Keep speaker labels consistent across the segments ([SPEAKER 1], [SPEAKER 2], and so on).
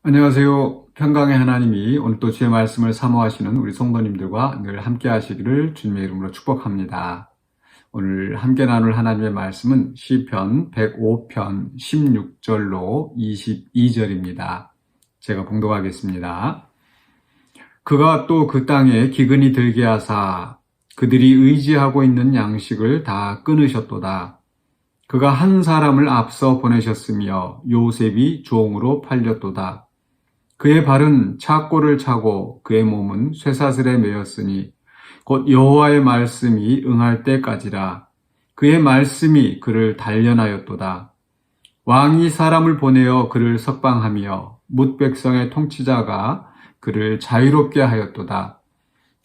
[SPEAKER 1] 안녕하세요. 평강의 하나님이 오늘 또 주의 말씀을 사모하시는 우리 성도님들과 늘 함께 하시기를 주님의 이름으로 축복합니다. 오늘 함께 나눌 하나님의 말씀은 시편 105편 16절로 22절입니다. 제가 봉독하겠습니다. 그가 또 그 땅에 기근이 들게 하사 그들이 의지하고 있는 양식을 다 끊으셨도다. 그가 한 사람을 앞서 보내셨으며 요셉이 종으로 팔렸도다. 그의 발은 착고를 차고 그의 몸은 쇠사슬에 매였으니 곧 여호와의 말씀이 응할 때까지라. 그의 말씀이 그를 단련하였도다. 왕이 사람을 보내어 그를 석방하며 뭇 백성의 통치자가 그를 자유롭게 하였도다.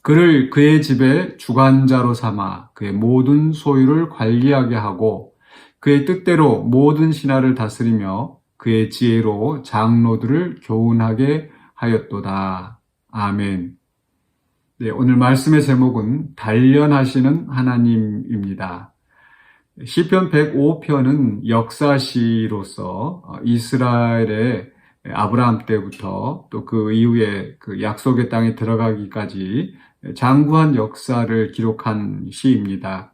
[SPEAKER 1] 그를 그의 집에 주관자로 삼아 그의 모든 소유를 관리하게 하고 그의 뜻대로 모든 신하를 다스리며 그의 지혜로 장로들을 교훈하게 하였도다. 아멘. 네, 오늘 말씀의 제목은 단련하시는 하나님입니다. 시편 105편은 역사시로서 이스라엘의 아브라함 때부터 또 그 이후에 그 약속의 땅에 들어가기까지 장구한 역사를 기록한 시입니다.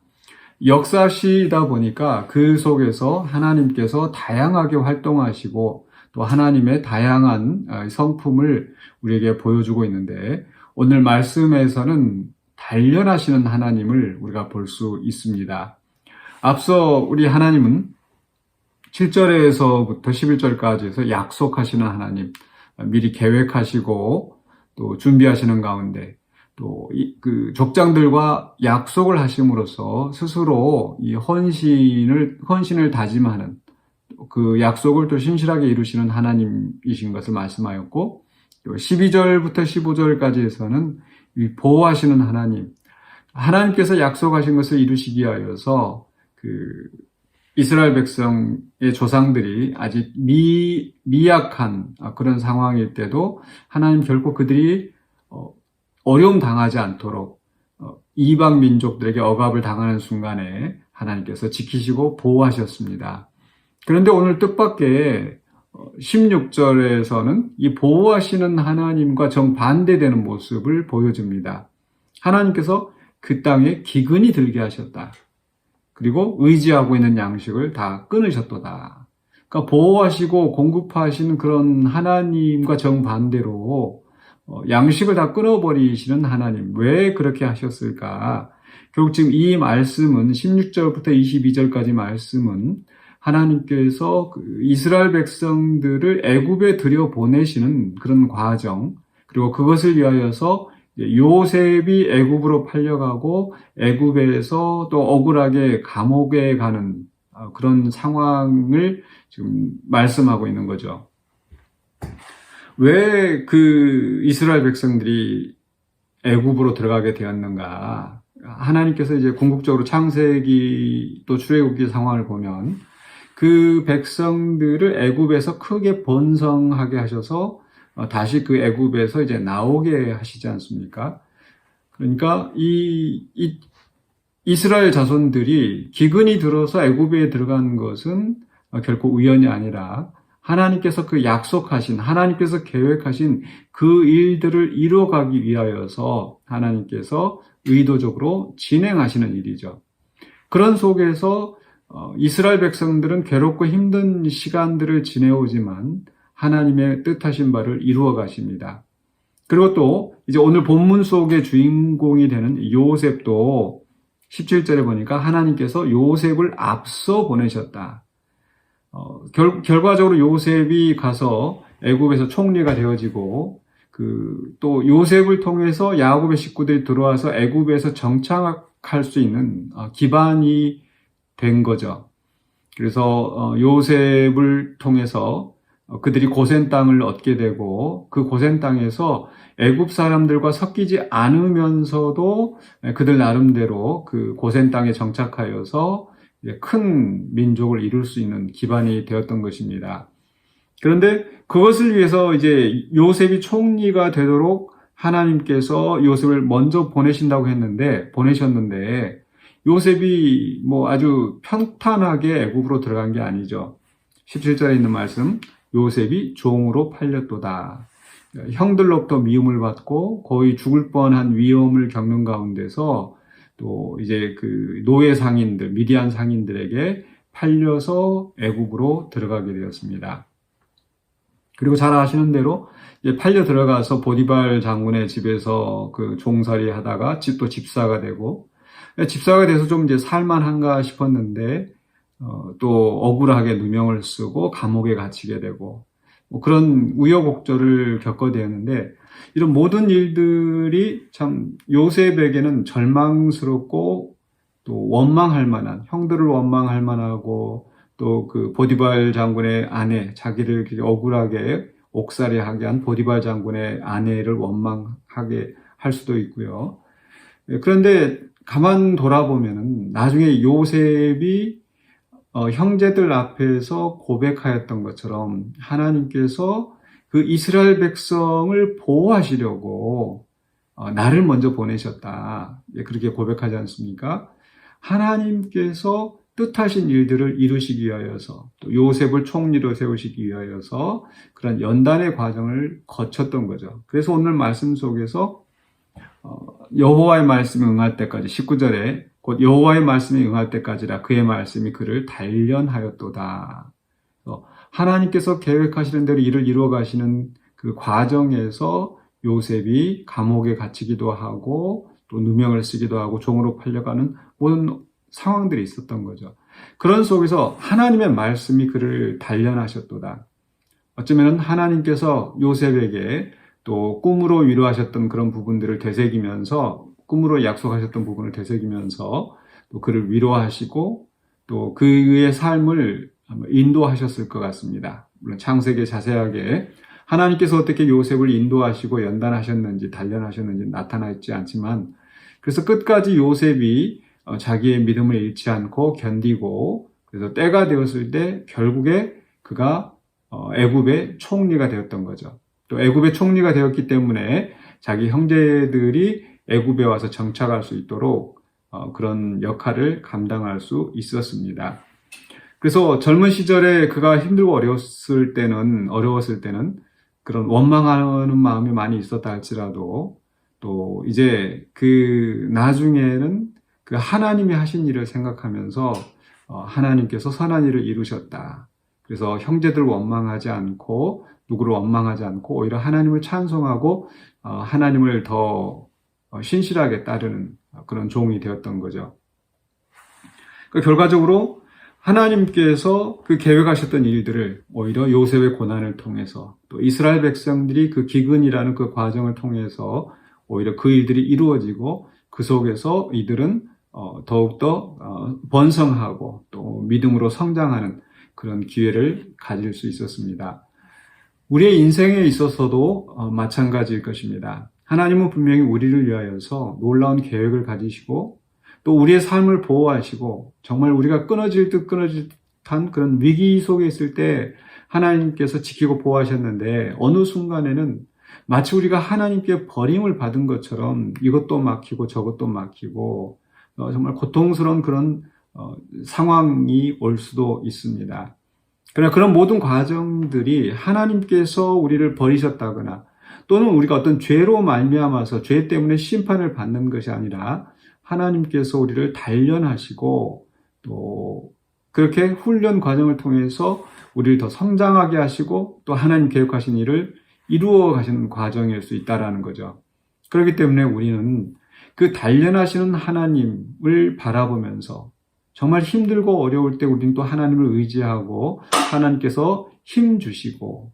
[SPEAKER 1] 역사시이다 보니까 그 속에서 하나님께서 다양하게 활동하시고 또 하나님의 다양한 성품을 우리에게 보여주고 있는데 오늘 말씀에서는 단련하시는 하나님을 우리가 볼 수 있습니다. 앞서 우리 하나님은 7절에서부터 11절까지 해서 약속하시는 하나님, 미리 계획하시고 또 준비하시는 가운데 또 그 족장들과 약속을 하심으로써 스스로 이 헌신을 다짐하는 그 약속을 또 신실하게 이루시는 하나님이신 것을 말씀하였고 12절부터 15절까지 해서는 보호하시는 하나님께서 약속하신 것을 이루시기 위하여서 그 이스라엘 백성의 조상들이 아직 미약한 그런 상황일 때도 하나님 결코 그들이 어려움 당하지 않도록 이방 민족들에게 억압을 당하는 순간에 하나님께서 지키시고 보호하셨습니다. 그런데 오늘 뜻밖의 16절에서는 이 보호하시는 하나님과 정반대되는 모습을 보여줍니다. 하나님께서 그 땅에 기근이 들게 하셨다. 그리고 의지하고 있는 양식을 다 끊으셨도다. 그러니까 보호하시고 공급하시는 그런 하나님과 정반대로 양식을 다 끊어버리시는 하나님, 왜 그렇게 하셨을까? 결국 지금 이 말씀은 16절부터 22절까지 말씀은 하나님께서 이스라엘 백성들을 애굽에 들여보내시는 그런 과정, 그리고 그것을 위하여서 요셉이 애굽으로 팔려가고 애굽에서 또 억울하게 감옥에 가는 그런 상황을 지금 말씀하고 있는 거죠. 왜 그 이스라엘 백성들이 애굽으로 들어가게 되었는가? 하나님께서 이제 궁극적으로 창세기 또 출애굽기 상황을 보면 그 백성들을 애굽에서 크게 번성하게 하셔서 다시 그 애굽에서 이제 나오게 하시지 않습니까? 그러니까 이 이스라엘 자손들이 기근이 들어서 애굽에 들어간 것은 결코 우연이 아니라 하나님께서 그 약속하신, 하나님께서 계획하신 그 일들을 이루어가기 위하여서 하나님께서 의도적으로 진행하시는 일이죠. 그런 속에서 이스라엘 백성들은 괴롭고 힘든 시간들을 지내오지만 하나님의 뜻하신 바를 이루어 가십니다. 그리고 또 이제 오늘 본문 속의 주인공이 되는 요셉도 17절에 보니까 하나님께서 요셉을 앞서 보내셨다. 결과적으로 요셉이 가서 애굽에서 총리가 되어지고 또 요셉을 통해서 야곱의 식구들이 들어와서 애굽에서 정착할 수 있는 기반이 된 거죠. 그래서 요셉을 통해서 그들이 고센 땅을 얻게 되고 그 고센 땅에서 애굽 사람들과 섞이지 않으면서도 그들 나름대로 그 고센 땅에 정착하여서 큰 민족을 이룰 수 있는 기반이 되었던 것입니다. 그런데 그것을 위해서 이제 요셉이 총리가 되도록 하나님께서 요셉을 먼저 보내셨는데 요셉이 뭐 아주 평탄하게 애굽으로 들어간 게 아니죠. 17절에 있는 말씀, 요셉이 종으로 팔렸도다. 형들로부터 미움을 받고 거의 죽을 뻔한 위험을 겪는 가운데서 또 이제 그 노예 상인들, 미디안 상인들에게 팔려서 애굽으로 들어가게 되었습니다. 그리고 잘 아시는 대로 팔려 들어가서 보디발 장군의 집에서 그 종살이 하다가 또 집사가 되고, 집사가 돼서 좀 이제 살만한가 싶었는데 또 억울하게 누명을 쓰고 감옥에 갇히게 되고, 뭐 그런 우여곡절을 겪게 되었는데, 이런 모든 일들이 참 요셉에게는 절망스럽고 또 원망할 만한, 형들을 원망할 만하고, 또 그 보디발 장군의 아내, 자기를 억울하게 옥살이하게 한 보디발 장군의 아내를 원망하게 할 수도 있고요. 그런데 가만 돌아보면은 나중에 요셉이 형제들 앞에서 고백하였던 것처럼 하나님께서 그 이스라엘 백성을 보호하시려고 나를 먼저 보내셨다. 그렇게 고백하지 않습니까? 하나님께서 뜻하신 일들을 이루시기 위하여서, 또 요셉을 총리로 세우시기 위하여서 그런 연단의 과정을 거쳤던 거죠. 그래서 오늘 말씀 속에서 여호와의 말씀에 응할 때까지, 19절에 곧 여호와의 말씀에 응할 때까지라 그의 말씀이 그를 단련하였도다. 하나님께서 계획하시는 대로 일을 이루어 가시는 그 과정에서 요셉이 감옥에 갇히기도 하고 또 누명을 쓰기도 하고 종으로 팔려가는 모든 상황들이 있었던 거죠. 그런 속에서 하나님의 말씀이 그를 단련하셨도다. 어쩌면 하나님께서 요셉에게 또 꿈으로 위로하셨던 그런 부분들을 되새기면서, 꿈으로 약속하셨던 부분을 되새기면서 또 그를 위로하시고 또 그의 삶을 인도하셨을 것 같습니다. 물론 창세기에 자세하게 하나님께서 어떻게 요셉을 인도하시고 연단하셨는지 단련하셨는지 나타나 있지 않지만, 그래서 끝까지 요셉이 자기의 믿음을 잃지 않고 견디고, 그래서 때가 되었을 때 결국에 그가 애굽의 총리가 되었던 거죠. 또 애굽의 총리가 되었기 때문에 자기 형제들이 애굽에 와서 정착할 수 있도록 그런 역할을 감당할 수 있었습니다. 그래서 젊은 시절에 그가 힘들고 어려웠을 때는 그런 원망하는 마음이 많이 있었다 할지라도, 또 이제 그 나중에는 그 하나님이 하신 일을 생각하면서 하나님께서 선한 일을 이루셨다. 그래서 형제들 원망하지 않고 누구를 원망하지 않고 오히려 하나님을 찬송하고 하나님을 더 신실하게 따르는 그런 종이 되었던 거죠. 그러니까 결과적으로 하나님께서 그 계획하셨던 일들을 오히려 요셉의 고난을 통해서, 또 이스라엘 백성들이 그 기근이라는 그 과정을 통해서 오히려 그 일들이 이루어지고, 그 속에서 이들은 더욱더 번성하고 또 믿음으로 성장하는 그런 기회를 가질 수 있었습니다. 우리의 인생에 있어서도 마찬가지일 것입니다. 하나님은 분명히 우리를 위하여서 놀라운 계획을 가지시고 또 우리의 삶을 보호하시고, 정말 우리가 끊어질 듯한 그런 위기 속에 있을 때 하나님께서 지키고 보호하셨는데, 어느 순간에는 마치 우리가 하나님께 버림을 받은 것처럼 이것도 막히고 저것도 막히고 정말 고통스러운 그런 상황이 올 수도 있습니다. 그러나 그런 모든 과정들이 하나님께서 우리를 버리셨다거나 또는 우리가 어떤 죄로 말미암아서 죄 때문에 심판을 받는 것이 아니라 하나님께서 우리를 단련하시고 또 그렇게 훈련 과정을 통해서 우리를 더 성장하게 하시고 또 하나님 계획하신 일을 이루어 가시는 과정일 수 있다는 거죠. 그렇기 때문에 우리는 그 단련하시는 하나님을 바라보면서 정말 힘들고 어려울 때 우리는 또 하나님을 의지하고 하나님께서 힘 주시고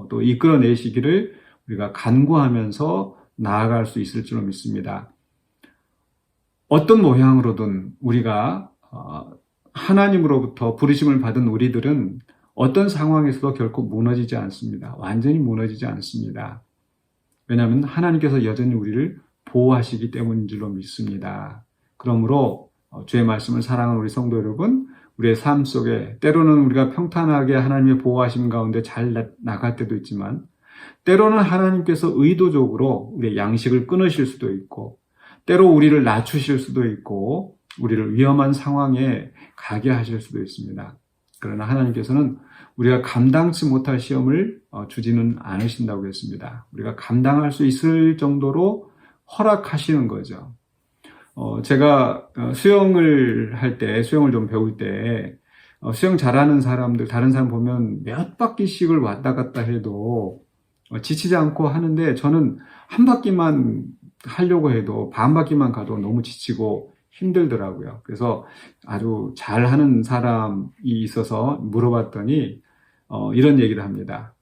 [SPEAKER 1] 또 이끌어내시기를 우리가 간구하면서 나아갈 수 있을 줄로 믿습니다. 어떤 모양으로든 우리가 하나님으로부터 부르심을 받은 우리들은 어떤 상황에서도 결코 무너지지 않습니다. 완전히 무너지지 않습니다. 왜냐하면 하나님께서 여전히 우리를 보호하시기 때문인 줄로 믿습니다. 그러므로 주의 말씀을 사랑하는 우리 성도 여러분, 우리의 삶 속에 때로는 우리가 평탄하게 하나님의 보호하심 가운데 잘 나갈 때도 있지만, 때로는 하나님께서 의도적으로 우리의 양식을 끊으실 수도 있고, 때로 우리를 낮추실 수도 있고, 우리를 위험한 상황에 가게 하실 수도 있습니다. 그러나 하나님께서는 우리가 감당치 못할 시험을 주지는 않으신다고 했습니다. 우리가 감당할 수 있을 정도로 허락하시는 거죠. 제가 수영을 할 때, 수영을 좀 배울 때, 수영 잘하는 사람들, 다른 사람 보면 몇 바퀴씩을 왔다 갔다 해도 지치지 않고 하는데, 저는 한 바퀴만 하려고 해도 반 바퀴만 가도 너무 지치고 힘들더라고요. 그래서 아주 잘하는 사람이 있어서 물어봤더니 이런 얘기를 합니다.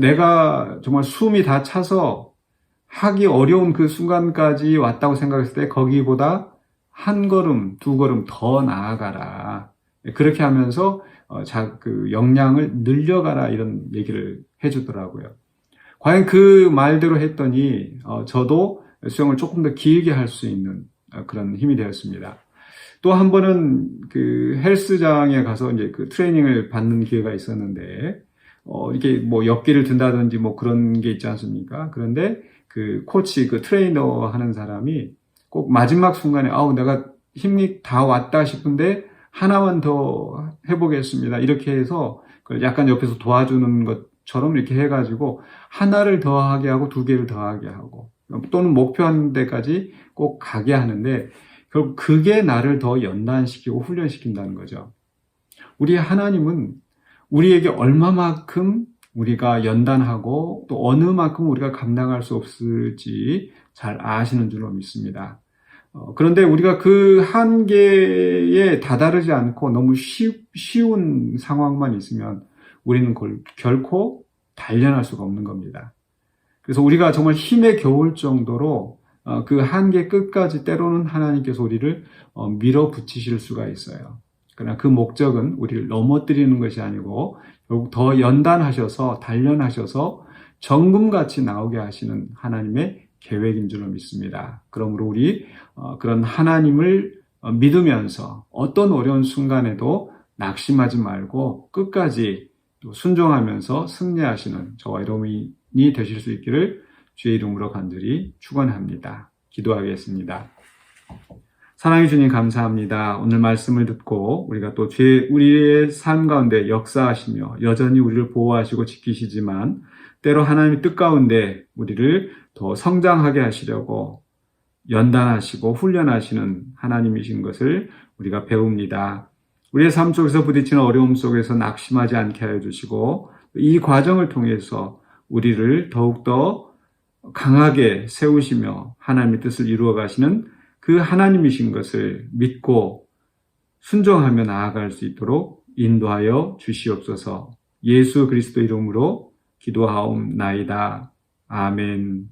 [SPEAKER 1] 내가 정말 숨이 다 차서 하기 어려운 그 순간까지 왔다고 생각했을 때 거기보다 한 걸음, 두 걸음 더 나아가라. 그렇게 하면서 그 역량을 늘려가라, 이런 얘기를 해주더라고요. 과연 그 말대로 했더니 저도 수영을 조금 더 길게 할 수 있는 그런 힘이 되었습니다. 또 한 번은 그 헬스장에 가서 이제 그 트레이닝을 받는 기회가 있었는데 이렇게 뭐 역기를 든다든지 뭐 그런 게 있지 않습니까? 그런데 그 코치, 그 트레이너 하는 사람이 꼭 마지막 순간에 내가 힘이 다 왔다 싶은데 하나만 더 해보겠습니다, 이렇게 해서 약간 옆에서 도와주는 것처럼 이렇게 해가지고 하나를 더하게 하고 두 개를 더하게 하고 또는 목표한 데까지 꼭 가게 하는데 결국 그게 나를 더 연단시키고 훈련시킨다는 거죠. 우리 하나님은 우리에게 얼마만큼 우리가 연단하고 또 어느 만큼 우리가 감당할 수 없을지 잘 아시는 줄로 믿습니다. 그런데 우리가 그 한계에 다다르지 않고 너무 쉬운 상황만 있으면 우리는 그걸 결코 단련할 수가 없는 겁니다. 그래서 우리가 정말 힘에 겨울 정도로 그 한계 끝까지 때로는 하나님께서 우리를 밀어붙이실 수가 있어요. 그러나 그 목적은 우리를 넘어뜨리는 것이 아니고 결국 더 연단하셔서 단련하셔서 정금같이 나오게 하시는 하나님의 계획인 줄로 믿습니다. 그러므로 우리 그런 하나님을 믿으면서 어떤 어려운 순간에도 낙심하지 말고 끝까지 순종하면서 승리하시는 저와 여러분이 되실 수 있기를 주의 이름으로 간절히 축원합니다. 기도하겠습니다. 사랑해 주님, 감사합니다. 오늘 말씀을 듣고 우리가 또 우리의 삶 가운데 역사하시며 여전히 우리를 보호하시고 지키시지만 때로 하나님의 뜻 가운데 우리를 더 성장하게 하시려고 연단하시고 훈련하시는 하나님이신 것을 우리가 배웁니다. 우리의 삶 속에서 부딪히는 어려움 속에서 낙심하지 않게 하여 주시고 이 과정을 통해서 우리를 더욱더 강하게 세우시며 하나님의 뜻을 이루어 가시는 그 하나님이신 것을 믿고 순종하며 나아갈 수 있도록 인도하여 주시옵소서. 예수 그리스도 이름으로 기도하옵나이다. 아멘.